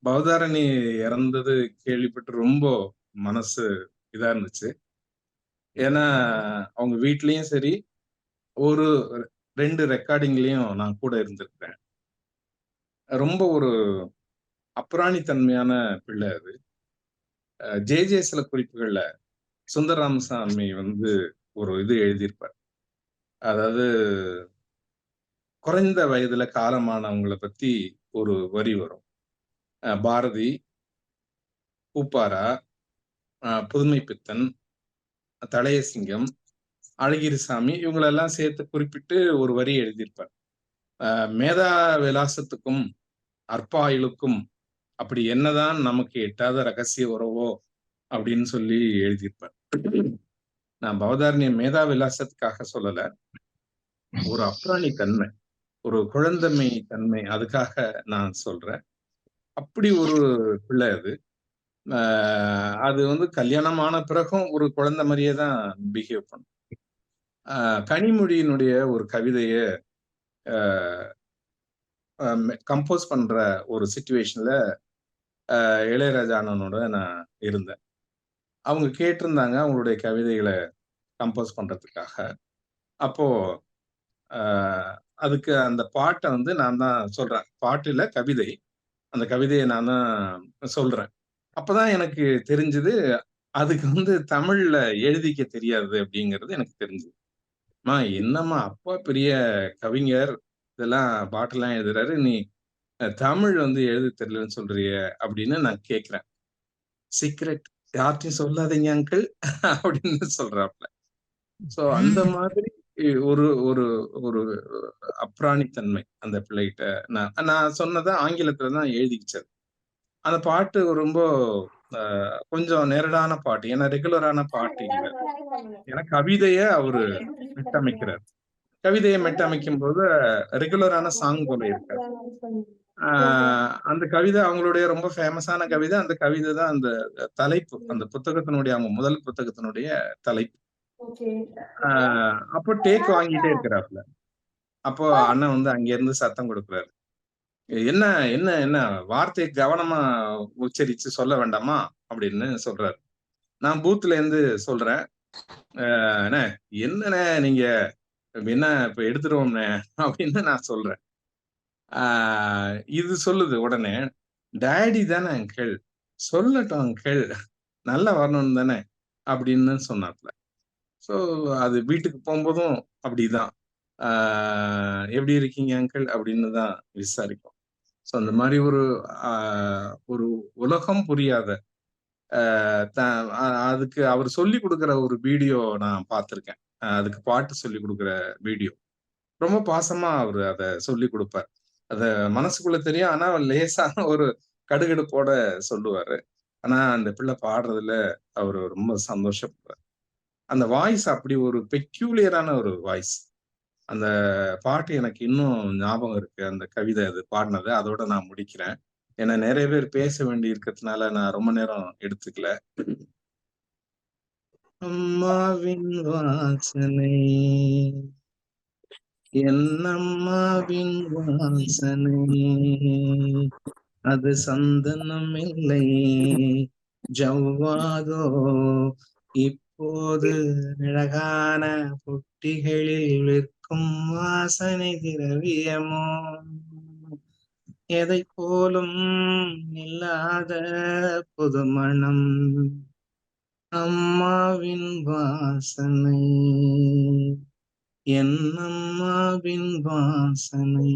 பவதாரணி இறந்தது கேள்விப்பட்டு ரொம்ப மனசு இதா இருந்துச்சு. ஏன்னா, அவங்க வீட்லயும் சரி, ஒரு 2 ரெக்கார்டிங்லயும் நான் கூட இருந்திருக்கிறேன். ரொம்ப ஒரு அப்புராணித்தன்மையான பிள்ளை அது. ஜே.ஜே சில குறிப்புகள்ல சுந்தர ராமசாமி ஒரு இது எழுதியிருப்பார். அதாவது குறைந்த வயதுல காலமானவங்கள பத்தி ஒரு வரி வரும். பாரதி, பூப்பாரா, புதுமைப்பித்தன், தளையசிங்கம், அழகிரிசாமி இவங்களெல்லாம் சேர்த்து குறிப்பிட்டு ஒரு வரி எழுதியிருப்பார். மேதா விலாசத்துக்கும், அற்பாயுளுக்கும் அப்படி என்னதான் நமக்கு எட்டாத ரகசிய உறவோ அப்படின்னு சொல்லி எழுதியிருப்பார். நான் பவதாரணிய மேதா விலாசத்துக்காக சொல்லல. ஒரு அப்ராணி தன்மை, ஒரு குழந்தமை தன்மை அதுக்காக நான் சொல்றேன். அப்படி ஒரு பிள்ளை அது. அ அது கல்யாணம் ஆன பிறகும் ஒரு குழந்தை மாரியே தான் பிஹேவ் பண்ணும். கனிமொழியினுடைய ஒரு கவிதைய அ கம்போஸ் பண்ற ஒரு சிச்சுவேஷன்ல இளையராஜா அண்ணனோட நான் இருந்தேன். அவங்க கேட்டிருந்தாங்க அவங்களுடைய கவிதைகள கம்போஸ் பண்றதுக்காக. அப்போ அ அதுக்கு அந்த பாட்ட நான் தான் சொல்றேன். பாட்டு இல்ல கவிதை. அந்த கவிதைய நான் தான் சொல்றேன். அப்பதான் எனக்கு தெரிஞ்சது, அதுக்கு தமிழ்ல எழுதிக்க தெரியாது அப்படிங்கிறது எனக்கு தெரிஞ்சது. "அம்மா என்னம்மா அப்பா பெரிய கவிஞர். இதெல்லாம் பாட்டெல்லாம் எழுதுறாரு. நீ தமிழ் எழுத தெரியலன்னு சொல்றியே" அப்படின்னு நான் கேட்கிறேன். "சீக்ரெட் யார்ட்டயும் சொல்லாதீங்க அங்கிள்" அப்படின்னு சொல்றாப்ல. சோ அந்த மாதிரி ஒரு ஒரு ஒரு அப்ராணித்தன்மை அந்த பிள்ளைகிட்ட. நான் நான் சொன்னத ஆங்கிலத்துல தான் எழுதி வச்சது. அந்த பாட்டு ரொம்ப அ கொஞ்சம் நேரடான பாட்டு. ஏன்னா ரெகுலரான பாட்டு இல்ல. ஏன்னா கவிதைய அவரு மெட்டமைக்கிறார். கவிதைய மெட்டமைக்கும்போது ரெகுலரான சாங் போல இருக்காது. ஆ அந்த கவிதை அவங்களுடைய ரொம்ப ஃபேமஸான கவிதை. அந்த கவிதை தான் அந்த தலைப்பு. அந்த புத்தகத்தினுடைய அவங்க முதல் புத்தகத்தினுடைய தலைப்பு. ஆ அப்போ டேக் வாங்கிட்டே இருக்கிறாப்ல. அப்போ அண்ணன் அங்கேருந்து சத்தம் குடுக்குறாரு. "என்ன என்ன என்ன வார்த்தைய கவனமா உச்சரிச்சு சொல்ல வேண்டாமா?" அப்படின்னு சொல்றாரு. நான் பூத்லேருந்து சொல்றேன். "அண்ணே என்னண்ணே நீங்க என்ன இப்ப எடுத்துருவோம்ண்ணே" அப்படின்னு நான் சொல்றேன். ஆ இது சொல்லுது உடனே, "டாடி தானே அங்கிள். சொல்லட்டும் அங்கிள். நல்லா வரணும் தானே" அப்படின்னு சொன்னாப்ல. ஸோ அது வீட்டுக்கு போம்போதும் அப்படிதான். ஆ "எப்படி இருக்கீங்க அங்கிள்?" அப்படின்னு தான் விசாரிக்கும். ஸோ அந்த மாரி ஆ ஒரு உலகம் புரியாத த அ அதுக்கு அவரு சொல்லிக் குடுக்குற ஒரு வீடியோ நான் பார்த்திருக்கேன். அதுக்கு பாட்டு சொல்லிக் குடுக்குற வீடியோ. ரொம்ப பாசமா அவரு அத சொல்லிக் குடுப்பார். அத மனசுக்குள்ள தெரியும். ஆனா லேசான ஒரு கடுகடுப்போட சொல்லுவாரு. ஆனா அந்த பிள்ளை பாடுறதுல அவரு ரொம்ப சந்தோஷப்படுவார். அந்த வாய்ஸ் அப்படி ஒரு பெக்யூலியரான ஒரு வாய்ஸ். அந்த பாட்டு எனக்கு இன்னும் ஞாபகம் இருக்கு. அந்த கவிதை அது பாடுனது. அதோட நான் முடிக்கிறேன். ஏன்னா நெறைய பேர் பேச வேண்டி இருக்கிறதுனால நான் ரொம்ப நேரம் எடுத்துக்கல. அம்மாவின் வாசனை என் அம்மாவின் வாசனை அது சந்தனம் இல்லை ஜவ்வாதோ இப்போது அழகான பொட்டிகளில் விற்கும் வாசனை திரவியமோ எதை போலும் இல்லாத புதுமணம் அம்மாவின் வாசனை என் அம்மாவின் வாசனை